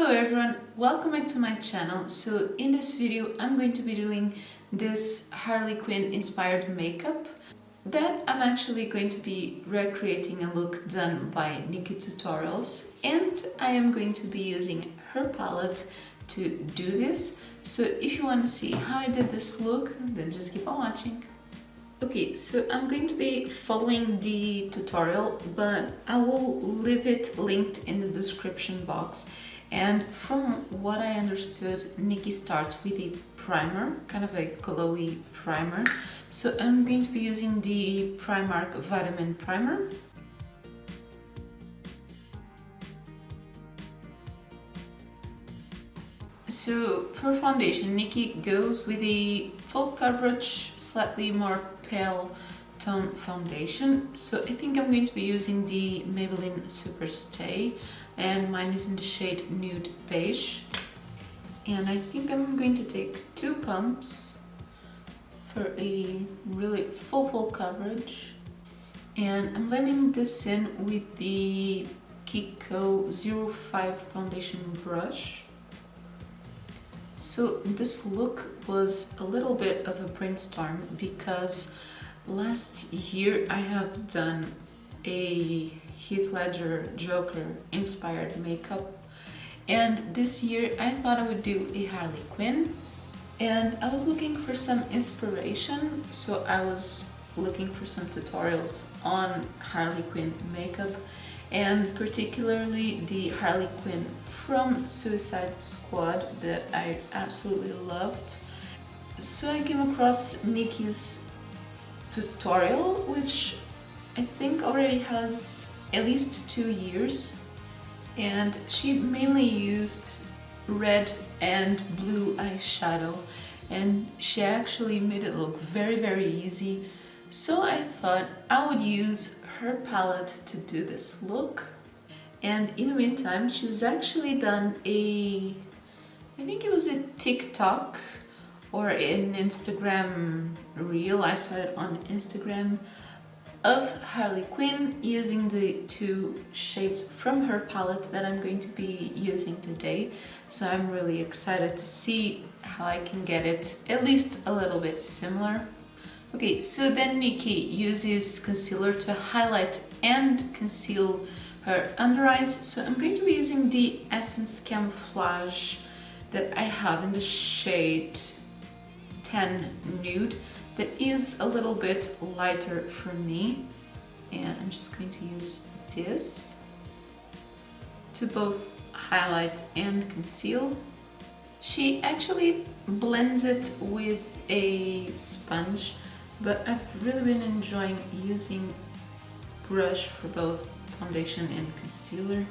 Hello everyone, welcome back to my channel. So in this video I'm going to be doing this Harley Quinn inspired makeup that I'm actually going to be recreating a look done by NikkieTutorials, and I am going to be using her palette to do this. So if you want to see how I did this look, then just keep on watching. Okay, so I'm going to be following the tutorial, but I will leave it linked in the description box. And from what I understood, Nikki starts with a primer, kind of a glowy primer. So I'm going to be using the Primark Vitamin Primer. So for foundation, Nikki goes with a full coverage, slightly more pale tone foundation. So I think I'm going to be using the Maybelline Super Stay, and mine is in the shade Nude Beige. And I think I'm going to take 2 pumps for a really full coverage. And I'm blending this in with the Kiko 05 foundation brush. So this look was a little bit of a brainstorm because last year I have done a Heath Ledger Joker inspired makeup, and this year I thought I would do a Harley Quinn, and I was looking for some inspiration, so I was looking for some tutorials on Harley Quinn makeup, and particularly the Harley Quinn from Suicide Squad that I absolutely loved. So I came across Nikkie's tutorial, which I think already has at least 2 years, and she mainly used red and blue eyeshadow, and she actually made it look very easy. So I thought I would use her palette to do this look. And in the meantime, she's actually done I think it was a TikTok or an Instagram reel, I saw it on Instagram, of Harley Quinn using the 2 shades from her palette that I'm going to be using today. So I'm really excited to see how I can get it at least a little bit similar. Okay, so then Nikki uses concealer to highlight and conceal her under eyes. So I'm going to be using the Essence Camouflage that I have in the shade 10 Nude. That is a little bit lighter for me, and I'm just going to use this to both highlight and conceal. She actually blends it with a sponge, but I've really been enjoying using brush for both foundation and concealer.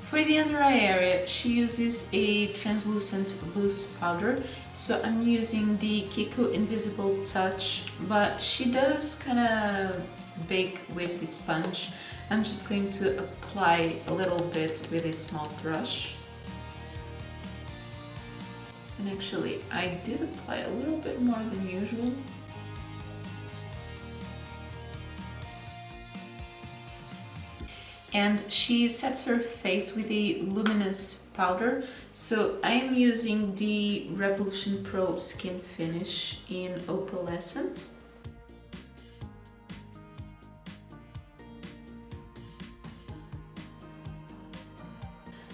For the under eye area, she uses a translucent loose powder, so I'm using the Kiko Invisible Touch, but she does kind of bake with the sponge. I'm just going to apply a little bit with a small brush. And actually, I did apply a little bit more than usual. And she sets her face with a luminous powder, so I'm using the Revolution Pro Skin Finish in Opalescent.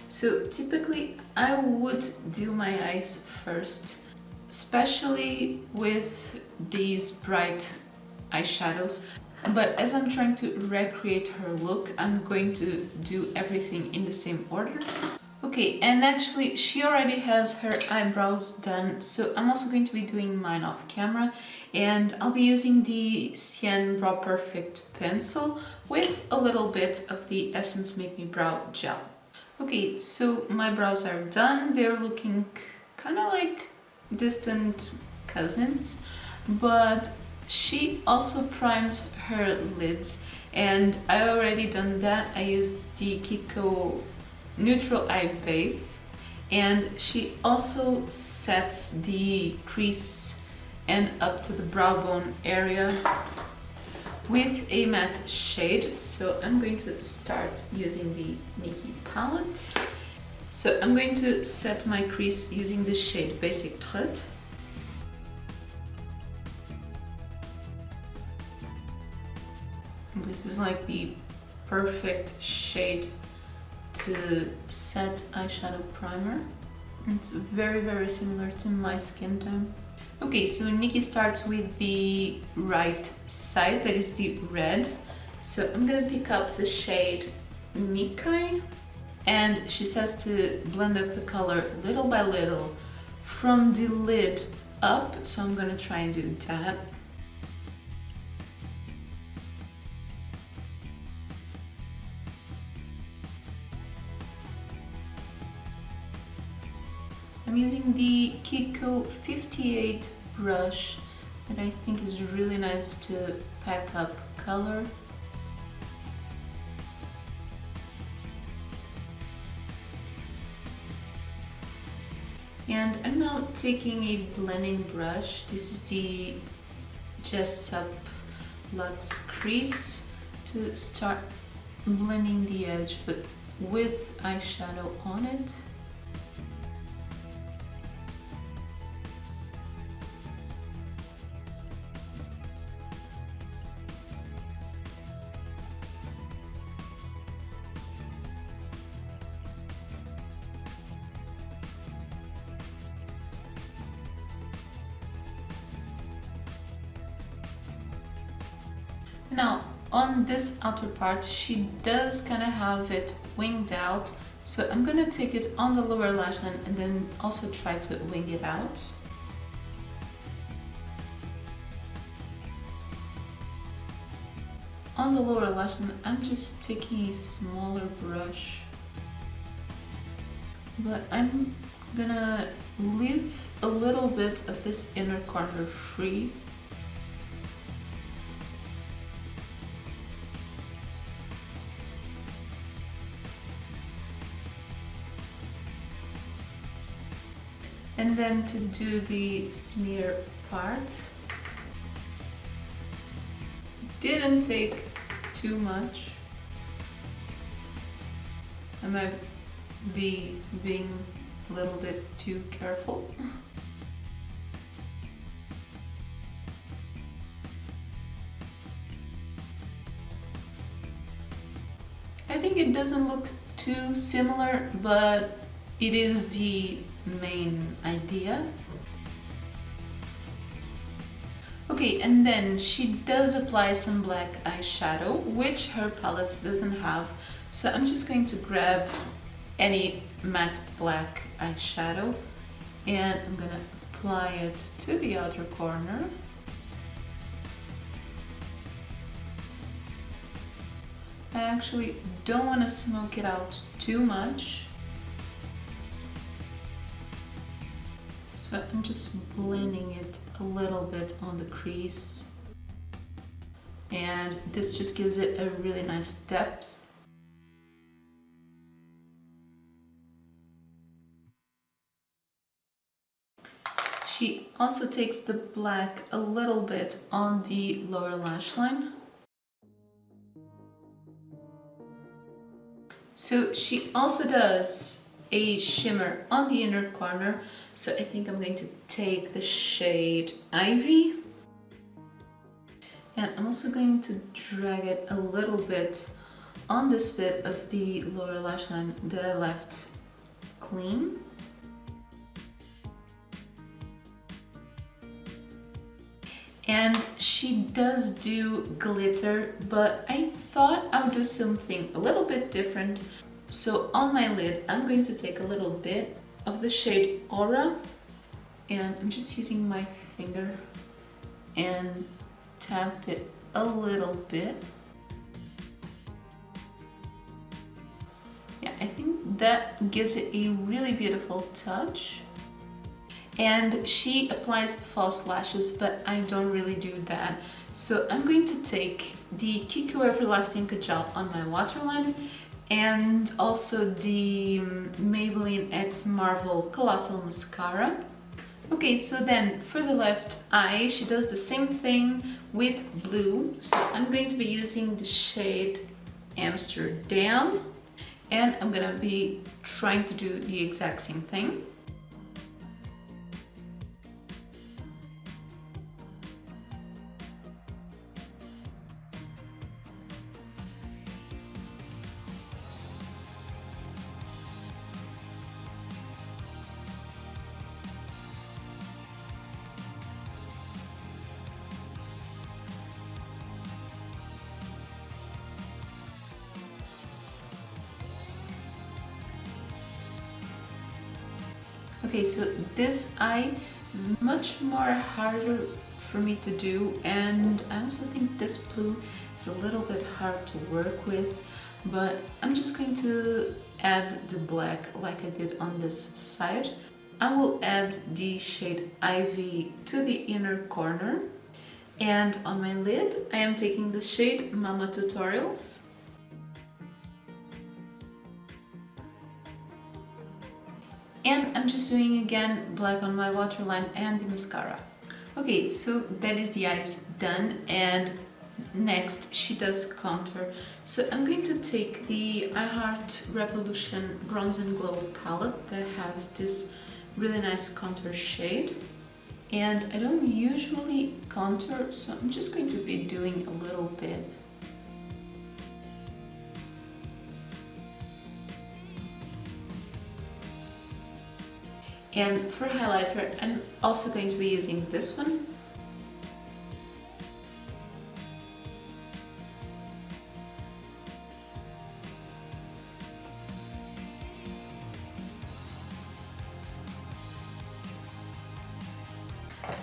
So typically I would do my eyes first, especially with these bright eyeshadows. But as I'm trying to recreate her look, I'm going to do everything in the same order. Okay, and actually she already has her eyebrows done, so I'm also going to be doing mine off camera, and I'll be using the Cien Brow Perfect pencil with a little bit of the Essence Make Me Brow gel. Okay, so my brows are done. They're looking kind of like distant cousins, but she also primes her lids, and I already done that. I used the Kiko Neutral Eye Base, And she also sets the crease and up to the brow bone area with a matte shade. So I'm going to start using the Nikkie palette. So I'm going to set my crease using the shade Basic Trut. This is like the perfect shade to set eyeshadow primer. It's very, very similar to my skin tone. Okay, so Nikkie starts with the right side, that is the red. So I'm gonna pick up the shade Mikai, and she says to blend up the color little by little from the lid up, so I'm gonna try and do that. I'm using the Kiko 58 brush that I think is really nice to pack up color. And I'm now taking a blending brush. This is the Jessup Luxe Crease to start blending the edge, but with eyeshadow on it. Now, on this outer part, she does kind of have it winged out, so I'm gonna take it on the lower lash line and then also try to wing it out. On the lower lash line, I'm just taking a smaller brush, but I'm gonna leave a little bit of this inner corner free. And then to do the smear part, didn't take too much. I might be being a little bit too careful. I think it doesn't look too similar, but it is the main idea. Okay, and then she does apply some black eyeshadow, which her palette doesn't have. So I'm just going to grab any matte black eyeshadow and I'm gonna apply it to the outer corner. I actually don't want to smoke it out too much. So I'm just blending it a little bit on the crease, and this just gives it a really nice depth. She also takes the black a little bit on the lower lash line. So she also does a shimmer on the inner corner. So I think I'm going to take the shade Ivy. And I'm also going to drag it a little bit on this bit of the lower lash line that I left clean. And she does do glitter, but I thought I would do something a little bit different. So on my lid, I'm going to take a little bit of the shade Aura, and I'm just using my finger and tap it a little bit. Yeah, I think that gives it a really beautiful touch. And she applies false lashes, but I don't really do that. So I'm going to take the Kiko Everlasting Kajal on my waterline and also the Maybelline X Marvel Colossal Mascara. Okay, so then for the left eye, she does the same thing with blue. So I'm going to be using the shade Amsterdam, and I'm gonna be trying to do the exact same thing. Okay, so this eye is much more harder for me to do, and I also think this blue is a little bit hard to work with, but I'm just going to add the black like I did on this side. I will add the shade Ivy to the inner corner, and on my lid I am taking the shade NikkieTutorials. And I'm just doing again black on my waterline and the mascara. Okay, so that is the eyes done, and next she does contour. So I'm going to take the I Heart Revolution Bronze and Glow palette that has this really nice contour shade. And I don't usually contour, so I'm just going to be doing a little bit. And for highlighter, I'm also going to be using this one.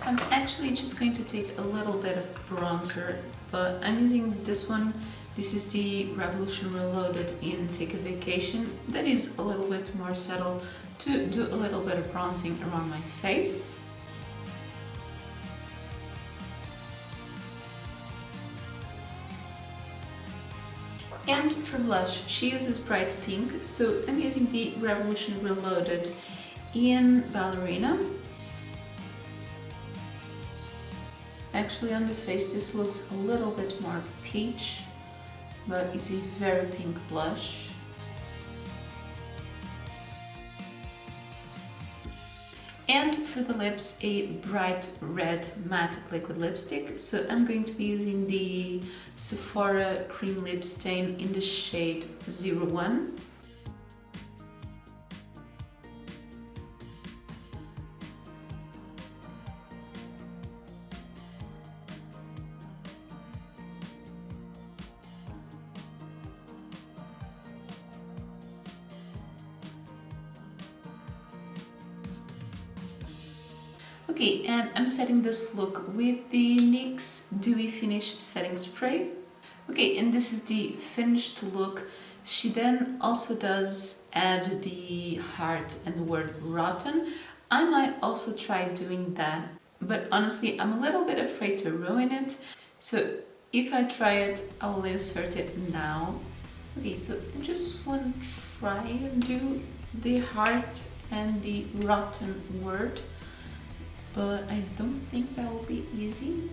I'm actually just going to take a little bit of bronzer, but I'm using this one. This is the Revolution Reloaded in Take a Vacation. That is a little bit more subtle to do a little bit of bronzing around my face. And for blush, she uses bright pink, so I'm using the Revolution Reloaded in Ballerina. Actually on the face this looks a little bit more peach, but it's a very pink blush. And for the lips, a bright red matte liquid lipstick. So I'm going to be using the Sephora Cream Lip Stain in the shade 01. Okay, and I'm setting this look with the NYX's Dewy Finish Setting Spray. Okay, and this is the finished look. She then also does add the heart and the word rotten. I might also try doing that, but honestly, I'm a little bit afraid to ruin it. So if I try it, I will insert it now. Okay, so I just want to try and do the heart and the rotten word, but I don't think that will be easy.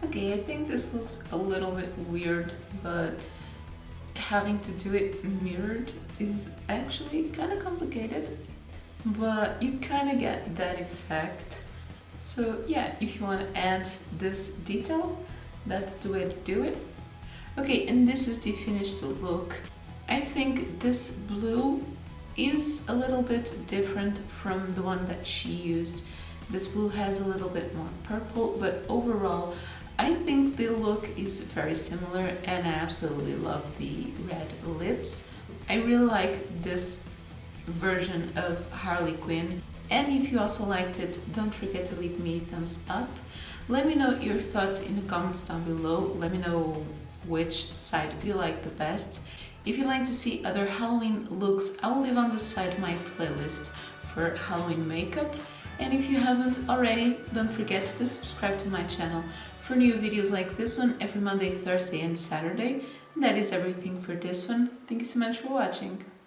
Okay, I think this looks a little bit weird, but having to do it mirrored is actually kind of complicated, but you kind of get that effect. So yeah, if you want to add this detail, that's the way to do it. Okay, and this is the finished look. I think this blue is a little bit different from the one that she used. This blue has a little bit more purple, but overall I think the look is very similar, and I absolutely love the red lips. I really like this version of Harley Quinn, and if you also liked it, don't forget to leave me a thumbs up. Let me know your thoughts in the comments down below. Let me know which side you like the best. If you'd like to see other Halloween looks, I will leave on the side my playlist for Halloween makeup. And if you haven't already, don't forget to subscribe to my channel for new videos like this one every Monday, Thursday and Saturday. And that is everything for this one. Thank you so much for watching.